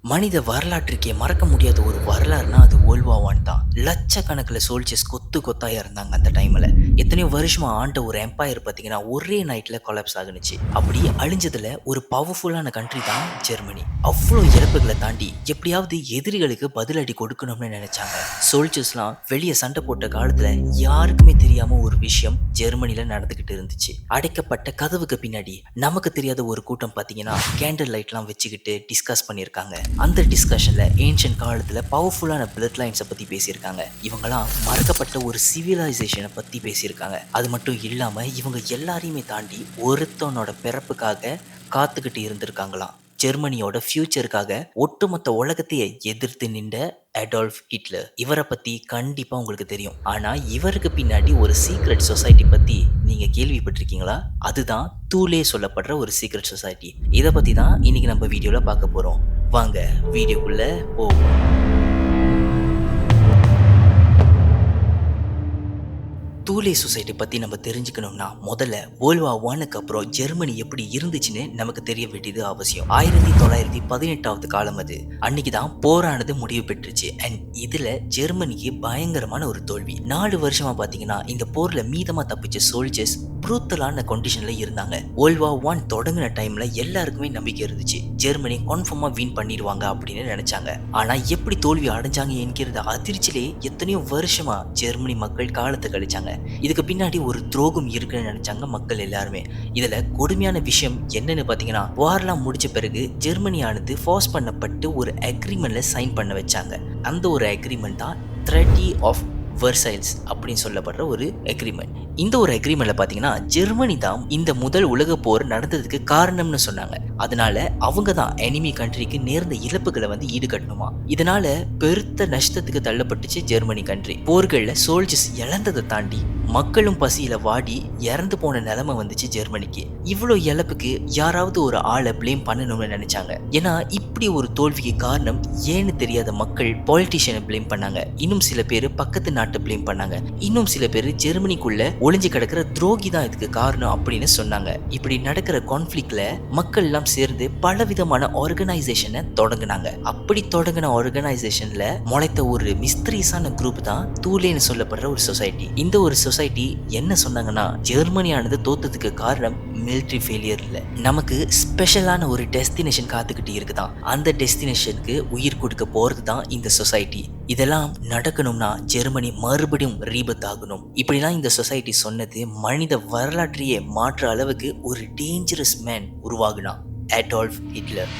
மனித வரலாற்றுக்கே மறக்க முடியாத ஒரு வரலாறுனா அது வேர்ல்ட் வார் 1 தான். லட்சக்கணக்கில் சோல்ஜர்ஸ் கொத்து கொத்தா இருந்தாங்க அந்த டைம்ல. எத்தனையோ வருஷமா ஆண்ட ஒரு எம்பையர் பார்த்தீங்கன்னா ஒரே நைட்ல கொலாப்ஸ் ஆகுனுச்சு. அப்படி அழிஞ்சதுல ஒரு பவர்ஃபுல்லான கண்ட்ரி தான் ஜெர்மனி. அவ்வளோ இழப்புகளை தாண்டி எப்படியாவது எதிரிகளுக்கு பதிலடி கொடுக்கணும்னு நினைச்சாங்க. சோல்ஜர்ஸ்லாம் வெளியே சண்டை போட்ட காலத்துல யாருக்குமே தெரியாம ஒரு விஷயம் ஜெர்மனில நடந்துகிட்டு இருந்துச்சு. அடைக்கப்பட்ட கதவுக்கு பின்னாடி நமக்கு தெரியாத ஒரு கூட்டம் பார்த்தீங்கன்னா கேண்டில் லைட்லாம் வச்சுக்கிட்டு டிஸ்கஸ் பண்ணியிருக்காங்க. அந்த டிஸ்கஷன்ல ஏன்ஷியன்ட் காலத்துல பவர்ஃபுல்லான பிளட் லைன்ஸை பத்தி பேசியிருக்காங்க. இவங்கெல்லாம் மறக்கப்பட்ட ஒரு சிவிலைசேஷனை பத்தி பேசியிருக்காங்க. அது மட்டும் இல்லாம இவங்க எல்லாரையுமே தாண்டி ஒருத்தனோட பிறப்புக்காக காத்துக்கிட்டு இருந்திருக்காங்களாம். ஜெர்மனியோட ஃபியூச்சருக்காக ஒட்டுமொத்த உலகத்தையே எதிர்த்து நின்ற அடால்ஃப் ஹிட்லர். இவரை பத்தி கண்டிப்பா உங்களுக்கு தெரியும். ஆனா இவருக்கு பின்னாடி ஒரு சீக்ரெட் சொசைட்டி பத்தி நீங்க கேள்விப்பட்டிருக்கீங்களா? அதுதான் தூலே சொல்லப்படுற ஒரு சீக்ரெட் சொசைட்டி. இதை பத்தி தான் இன்னைக்கு நம்ம வீடியோல பார்க்க போறோம். வாங்க வீடியோக்குள்ள போவோம். தூலே சொசைட்டி பற்றி நம்ம தெரிஞ்சுக்கணும்னா முதல்ல வேர்ல்ட் வார் 1க்கு அப்புறம் ஜெர்மனி எப்படி இருந்துச்சுன்னு நமக்கு தெரிய வேண்டியது அவசியம். 1918 காலம் அது. அன்னைக்கு தான் போரானது முடிவு பெற்றுச்சு. அண்ட் இதுல ஜெர்மனிக்கு பயங்கரமான ஒரு தோல்வி. 4 வருஷமா பார்த்தீங்கன்னா இந்த போர்ல மீதமா தப்பிச்ச சோல்ஜர்ஸ் ப்ரூத்தலான கண்டிஷன்ல இருந்தாங்க. வேர்ல்ட் வார் 1 தொடங்கின டைம்ல எல்லாருக்குமே நம்பிக்கை இருந்துச்சு, ஜெர்மனி கன்ஃபார்மா வின் பண்ணிடுவாங்க அப்படின்னு நினைச்சாங்க. ஆனா எப்படி தோல்வி அடைஞ்சாங்க என்கிறது அதிர்ச்சியிலே எத்தனையோ வருஷமா ஜெர்மனி மக்கள் காலத்தை கழிச்சாங்க. இதுக்கு பின்னாடி ஒரு துரோகம் இருக்குன்னு நினைச்சாங்க மக்கள் எல்லாருமே. இதுல கொடுமையான விஷயம் என்னன்னு பாத்தீங்கன்னா, வார்லாம் முடிச்ச பிறகு ஜெர்மனியானது ஃபார்ஸ் பண்ணப்பட்டு ஒரு அக்ரிமெண்ட்ல சைன் பண்ண வச்சாங்க. அந்த ஒரு அக்ரிமெண்ட் தான் ட்ரெட்டி ஆஃப் வெர்சைல்ஸ் அப்படின்னு சொல்லப்படுற ஒரு அக்ரிமெண்ட். இந்த ஒரு அக்ரிமெண்ட்ல பாத்தீங்கன்னா ஜெர்மனி தான் இந்த முதல் உலக போர் நடந்ததுக்கு காரணம்னு சொன்னாங்க. அதனால அவங்க தான் எனிமி கண்ட்ரிக்கு நேர்ந்த இழப்புகளை ஈடுகட்டணுமா. இதனால பெருத்த நஷ்டத்துக்கு தள்ளப்பட்டுச்சு ஜெர்மனி கண்ட்ரி. போர்கள்ல சோல்ஜர்ஸ் இழந்ததை தாண்டி மக்களும் பசியில வாடி இறந்து போன நிலைமை வந்துச்சு ஜெர்மனிக்கு. இவ்வளவு இழப்புக்கு யாராவது ஒரு ஆளை பிளேம் பண்ணணும்னு நினைச்சாங்க. ஏன்னா இப்படி ஒரு தோல்விக்கு காரணம் ஏன்னு தெரியாத மக்கள் பாலிட்டிஷியனை பிளேம் பண்ணாங்க. இன்னும் சில பேர் பக்கத்து நாட்டை பிளேம் பண்ணாங்க. இன்னும் சில பேர் ஜெர்மனிக்குள்ள ஒளிஞ்சு கிடக்கிற துரோகி தான் இதுக்கு காரணம் அப்படின்னு சொன்னாங்க. இப்படி நடக்கிற கான்ஃபிளிக்ட்ல மக்கள் எல்லாம் சேர்ந்து பலவிதமான ஆர்கனைசேஷனை தொடங்கினாங்க. அப்படி தொடங்கின ஆர்கனைசேஷன்ல முளைத்த ஒரு மிஸ்திரீஸான குரூப் தான் தூலேன்னு சொல்லப்படுற ஒரு சொசைட்டி. இந்த ஒரு சொசைட்டி என்ன சொன்னாங்கன்னா, ஜெர்மனியானது தோத்ததுக்கு காரணம் மிலிட்டரி ஃபெயிலியர் இல்ல, நமக்கு ஸ்பெஷலான ஒரு டெஸ்டினேஷன் காத்துக்கிட்டு இருக்குதான். அந்த டெஸ்டினேஷனுக்கு உயிர் கொடுக்க போறது தான் இந்த சொசைட்டி. இதெல்லாம் நடக்கணும்னா ஜெர்மனி மறுபடியும் ரீபத் ஆகணும். இப்படிலாம் இந்த சொசைட்டி சொன்னது மனித வரலாற்றையே மாற்ற அளவுக்கு ஒரு டேஞ்சரஸ் மேன் உருவாகுனா, அடால்ஃப் ஹிட்லர்.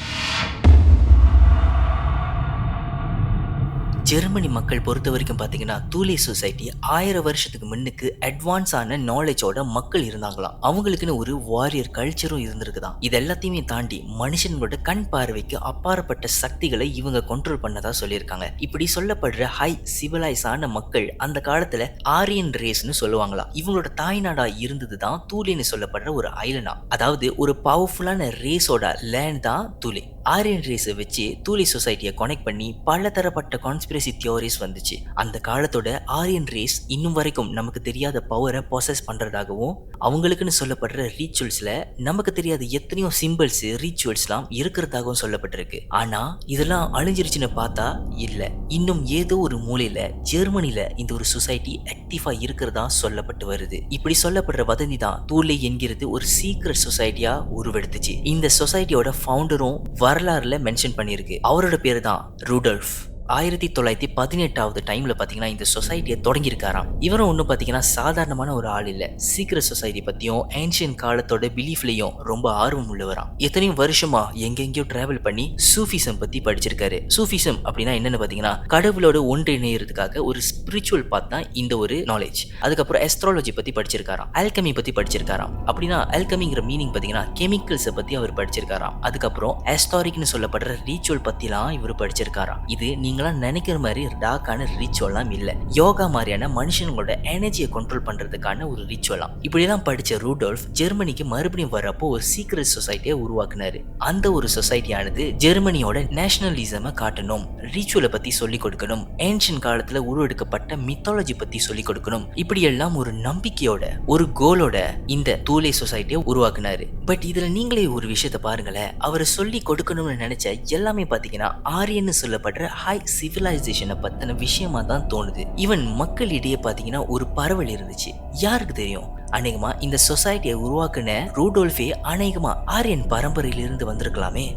ஜெர்மனி மக்கள் பொறுத்த வரைக்கும் பார்த்தீங்கன்னா தூலே சொசைட்டி 1000 வருஷத்துக்கு முன்னுக்கு அட்வான்ஸான நாலேஜோட மக்கள் இருந்தாங்களாம். அவங்களுக்குன்னு ஒரு வாரியர் கல்ச்சரும் இருந்திருக்குதான். இது எல்லாத்தையுமே தாண்டி மனுஷங்களோட கண் பார்வைக்கு அப்பாற்பட்ட சக்திகளை இவங்க கண்ட்ரோல் பண்ணதா சொல்லியிருக்காங்க. இப்படி சொல்லப்படுற ஹை சிவிலைஸ் ஆன மக்கள் அந்த காலத்துல ஆரியன் ரேஸ்னு சொல்லுவாங்களாம். இவங்களோட தாய்நாடா இருந்தது தான் தூலேன்னு சொல்லப்படுற ஒரு ஐலண்டா. அதாவது ஒரு பவர்ஃபுல்லான ரேஸோட லேண்ட் தான் தூலே. ஆரியன் ரேஸை வச்சு தூலே சொசைட்டியை கனெக்ட் பண்ணி பல தரப்பட்ட கான்ஸ்பிரசி தியோரிஸ் வந்துச்சு. அந்த காலத்தோட ஆரியன் ரேஸ் இன்னும் வரைக்கும் நமக்கு தெரியாத பவரை ப்ராசஸ் பண்றதாகவும், அவங்களுக்குன்னு சொல்லப்படுற ரீச்சுவல்ஸ்ல நமக்கு தெரியாத எத்தனையோ சிம்பிள்ஸ் ரீச்சுவல்ஸ்லாம் இருக்கிறதாகவும் சொல்லப்பட்டிருக்கு. ஆனா இதெல்லாம் அழிஞ்சிருச்சுன்னு பார்த்தா இல்ல, இன்னும் ஏதோ ஒரு மூலையில ஜெர்மனில இந்த ஒரு சொசைட்டி ஆக்டிவா இருக்கிறதா சொல்லப்பட்டு வருது. இப்படி சொல்லப்படுற வதந்தி தான் தூலே என்கிறது ஒரு சீக்ரெட் சொசைட்டியா உருவெடுத்துச்சு. இந்த சொசைட்டியோட ஃபவுண்டரும் வரலாறுல மென்ஷன் பண்ணியிருக்கு. அவரோட பேரு தான் ரூடல்ஃப். 1918 டைம்ல பாத்தீங்கன்னா இந்த சொசைட்டியை தொடங்கியிருக்காராம். இவரும் ஒன்றும் பாத்தீங்கன்னா சாதாரணமான ஒரு ஆள் இல்ல. சீக்ரெட் சொசைட்டி பத்தியும் ஏன்ஷியன் காலத்தோட பிலீஃப்லயும் ரொம்ப ஆர்வம் உள்ளவராம். எத்தனையும் வருஷமா எங்கெங்கயோ டிராவல் பண்ணி சூஃபிசம் பத்தி படிச்சிருக்காரு. சூஃபிசம் அப்படின்னா என்னன்னு பாத்தீங்கன்னா கடவுளோட ஒன்றிணையறதுக்காக ஒரு ஸ்பிரிச்சுவல் பாத் தான் இந்த ஒரு நாலேஜ். அதுக்கப்புறம் அஸ்ட்ராலஜி பத்தி படிச்சிருக்காராம், ஆல்கமி பத்தி படிச்சிருக்காராம். அப்படின்னா ஆல்கமிங்கிற மீனிங் பாத்தீங்கன்னா கெமிக்கல்ஸை பத்தி அவர் படிச்சிருக்காராம். அதுக்கப்புறம் ஹிஸ்டாரிக்னு சொல்லப்படுற ரீச்சுவல் பத்திலாம் இவர் படிச்சிருக்காராம். இது நீங்க நீங்களாம் நினைக்கிற மாதிரி டார்க்கான ரிச்சுவல்லாம் இல்ல. யோகா மாதிரியான மனுஷங்களோட எனர்ஜியை கண்ட்ரோல் பண்றதுக்கான ஒரு ரிச்சுவலாம். இப்படிலாம் படிச்ச ரூடோல்ஃப் ஜெர்மனிக்கு மறுபடியும் வரப்போ ஒரு சீக்ரெட் சொசைட்டியை உருவாக்குனாரு. அந்த ஒரு சொசைட்டியானது ஜெர்மனியோட நேஷனலிசமை காட்டணும், ரிச்சுவலை பத்தி சொல்லிக் கொடுக்கணும், ஏன்ஷியன் காலத்துல உருவெடுக்கப்பட்ட மித்தாலஜி பத்தி சொல்லிக் கொடுக்கணும், இப்படி எல்லாம் ஒரு நம்பிக்கையோட ஒரு கோலோட இந்த தூலே சொசைட்டியை உருவாக்குனாரு. பட் இதுல நீங்களே ஒரு விஷயத்த பாருங்களேன், அவரை சொல்லி கொடுக்கணும்னு நினைச்ச எல்லாமே பாத்தீங்கன்னா ஆரியன்னு சொல்லப்படுற ஹை சிவிலைசேஷனை பத்தின விஷயமா தான் தோணுது. ஈவன் மக்களிடையே பாத்தீங்கன்னா ஒரு பரவல் இருந்துச்சு. யாருக்கு தெரியும், அநேகமா இந்த சொசைட்டியை உருவாக்குன ரூடோல்ஃபே அநேகமா ஆரியன் பரம்பரையிலிருந்து வந்திருக்கலாமே.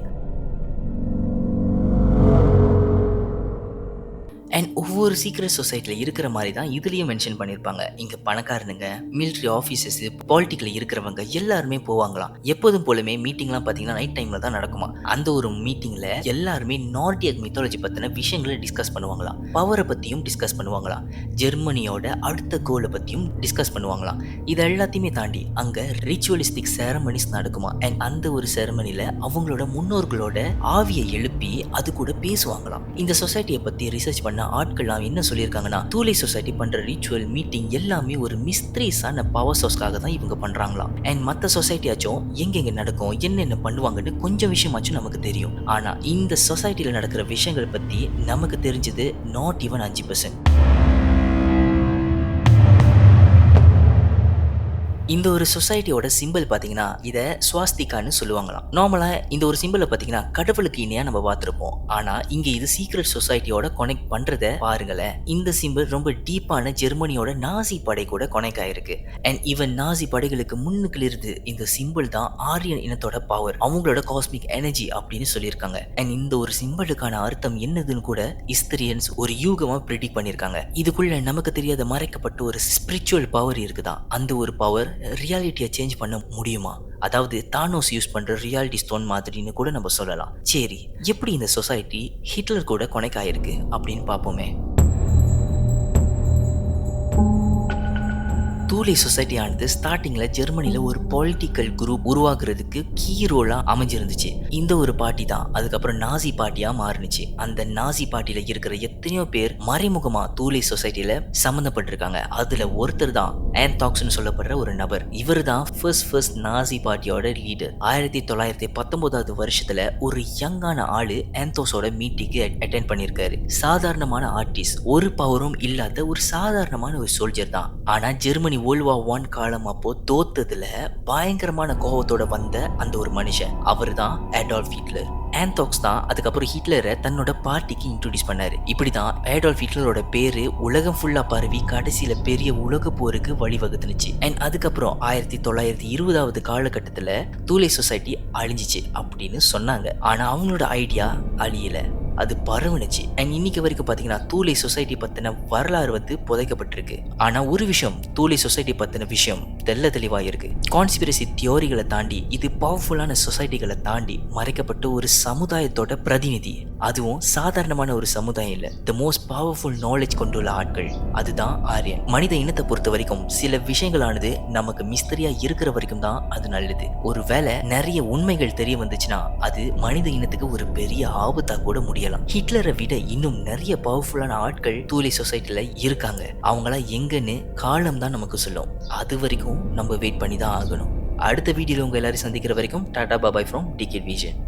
அண்ட் ஒவ்வொரு சீக்ரெட் சொசைட்டியில் இருக்கிற மாதிரி தான் இதுலேயும் மென்ஷன் பண்ணியிருப்பாங்க. இங்கே பணக்காரனுங்க, மிலிட்ரி ஆஃபீஸர்ஸ், பாலிட்டிக்கில் இருக்கிறவங்க எல்லாருமே போவாங்களாம். எப்போதும் போலுமே மீட்டிங்லாம் பார்த்தீங்கன்னா நைட் டைமில் தான் நடக்குமா. அந்த ஒரு மீட்டிங்கில் எல்லாருமே நார்டிக் மித்தாலஜி பற்றின விஷயங்களை டிஸ்கஸ் பண்ணுவாங்களாம், பவரை பற்றியும் டிஸ்கஸ் பண்ணுவாங்களாம், ஜெர்மனியோட அடுத்த கோலை பற்றியும் டிஸ்கஸ் பண்ணுவாங்களாம். இது எல்லாத்தையுமே தாண்டி அங்கே ரிச்சுவலிஸ்டிக் செரமனிஸ் நடக்குமா. அண்ட் அந்த ஒரு செரமனியில் அவங்களோட முன்னோர்களோட ஆவியை எழுப்பி அது கூட பேசுவாங்களாம். இந்த சொசைட்டியை பற்றி ரிசர்ச் பண்ண ஆட்கள்லாம் என்ன சொல்லியிருக்காங்கன்னா, தூலை சொசைட்டி பண்ற ரிச்சுவல் மீட்டிங் எல்லாமே ஒரு மிஸ்ட்ரீஸான பவர் சோர்ஸ்க்காக தான் இவங்க பண்றாங்களாம். அண்ட் மற்ற சொசைட்டியாச்சும் எங்கெங்க நடக்கும், என்னென்ன பண்ணுவாங்கன்னு கொஞ்சம் விஷயமாச்சும் நமக்கு தெரியும். ஆனா இந்த சொசைட்டில நடக்கிற விஷயங்களை பத்தி நமக்கு தெரிஞ்சது நாட் ஈவன் 5%. இந்த ஒரு சொசைட்டியோட சிம்பிள் பார்த்தீங்கன்னா இதை ஸ்வாஸ்திகான்னு சொல்லுவாங்களாம். நார்மலாக இந்த ஒரு சிம்பிளை பார்த்தீங்கன்னா கடவுளுக்கு இணையாக நம்ம பார்த்துருப்போம். ஆனால் இங்கே இது சீக்ரெட் சொசைட்டியோட கனெக்ட் பண்ணுறத பாருங்களேன். இந்த சிம்பிள் ரொம்ப டீப்பான ஜெர்மனியோட நாசி படை கூட கனெக்ட் ஆயிருக்கு. அண்ட் ஈவன் நாசி படைகளுக்கு முன்னுக்குள்ள இருந்து இந்த சிம்பிள் தான் ஆரியன் இனத்தோட பவர், அவங்களோட காஸ்மிக் எனர்ஜி அப்படின்னு சொல்லியிருக்காங்க. அண்ட் இந்த ஒரு சிம்பிளுக்கான அர்த்தம் என்னதுன்னு கூட ஹிஸ்டரியன்ஸ் ஒரு யூகமாக ப்ரிடிக்ட் பண்ணியிருக்காங்க. இதுக்குள்ள நமக்கு தெரியாத மறைக்கப்பட்ட ஒரு ஸ்பிரிச்சுவல் பவர் இருக்குதான். அந்த ஒரு பவர் ரியாலிட்டியை சேஞ்ச் பண்ண முடியுமா? அதாவது தானோஸ் யூஸ் பண்ற ரியாலிட்டி ஸ்டோன் மாதிரின்னு கூட நம்ம சொல்லலாம். சரி, எப்படி இந்த சொசைட்டி ஹிட்லர் கூட கனெக்ட் ஆயிருக்கு அப்படின்னு பார்ப்போமே. தூலை சொசைட்டி ஆனது ஸ்டார்டிங்ல ஜெர்மனில ஒரு பொலிட்டிக்கல் குரூப் உருவாக்குறதுக்கு கீ ரோலா அமைஞ்சிருந்துச்சு. இந்த ஒரு பார்ட்டி தான் அதுக்கப்புறம் நாசி பார்ட்டியா மாறுனுச்சு. அந்த நாசி பார்ட்டியில இருக்கிற எத்தனையோ பேர் மறைமுகமா தூலை சொசைட்டில சம்பந்தப்பட்டிருக்காங்க. அதுல ஒருத்தர் தான் ஆந்தாக்ஸ்னு சொல்லப்படுற ஒரு நபர். இவர் தான் ஃபர்ஸ்ட் நாசி பார்ட்டியோட லீடர். 1919 வருஷத்துல ஒரு யங்கான ஆளு ஆந்தோஸோட மீட்டிங்கு அட்டென்ட் பண்ணிருக்காரு. சாதாரணமான ஆர்டிஸ்ட், ஒரு பவரும் இல்லாத ஒரு சாதாரணமான ஒரு சோல்ஜர் தான். ஆனா ஜெர்மனி வேர்ல்ட் வார் 1 காலம் அப்போ தோத்ததுல பயங்கரமான கோபத்தோட வந்த அந்த ஒரு மனுஷன் அவர் தான் அடால்ஃப் ஹிட்லர். ஆந்தாக்ஸ் தான் அதுக்கப்புறம் ஹிட்லரை தன்னோட பார்ட்டிக்கு இன்ட்ரோடியூஸ் பண்ணாரு. இப்படிதான் அடால்ஃப் ஹிட்லரோட பேரு உலகம் ஃபுல்லா பரவி கடைசியில பெரிய உலக போருக்கு வழிவகுத்துனுச்சு. அண்ட் அதுக்கப்புறம் 1920 காலகட்டத்துல தூலை சொசைட்டி அழிஞ்சிச்சு அப்படின்னு சொன்னாங்க. ஆனா அவங்களோட ஐடியா அழியல, அது பரவுனுச்சு. அண்ட் இன்னைக்கு வரைக்கும் பாத்தீங்கன்னா தூலை சொசைட்டி பத்தின வரலாறு புதைக்கப்பட்டிருக்கு. ஆனா ஒரு விஷயம், தூலை சொசைட்டி பத்தின விஷயம் தெல்ல தெளிவா இருக்கு. கான்ஸ்பிரசி தியோரிகளை தாண்டி இது பவர்ஃபுல்லான சொசைட்டிகளை தாண்டி மறைக்கப்பட்ட ஒரு சமுதாயத்தோட பிரதிநிதி. அதுவும் சாதாரணமான ஒரு சமுதாயம் இல்ல, தி மோஸ்ட் பவர்ஃபுல் நாலேஜ் கொண்டுள்ள ஆட்கள், அதுதான் ஆரியன். மனித இனத்தை பொறுத்த வரைக்கும் சில விஷயங்களானது நமக்கு மிஸ்டரியா இருக்கிற வரைக்கும் தான் அது நல்லது. ஒருவேளை நிறைய உண்மைகள் தெரிய வந்துச்சுன்னா அது மனித இனத்துக்கு ஒரு பெரிய ஆபத்தா கூட முடியும். ஹிட்லரை விட இன்னும் நிறைய பவர்ஃபுல்லான ஆட்கள் தூலை சொசைட்டில இருக்காங்க. அவங்களா எங்கன்னு காலம் தான் நமக்கு சொல்லும். அது வரைக்கும் நம்ம வெயிட் பண்ணி தான் ஆகணும். அடுத்த வீடியோல உங்க எல்லாரும் சந்திக்கிற வரைக்கும் டாடா பாபாய் ஃப்ரம் டிகேட் விஷன்.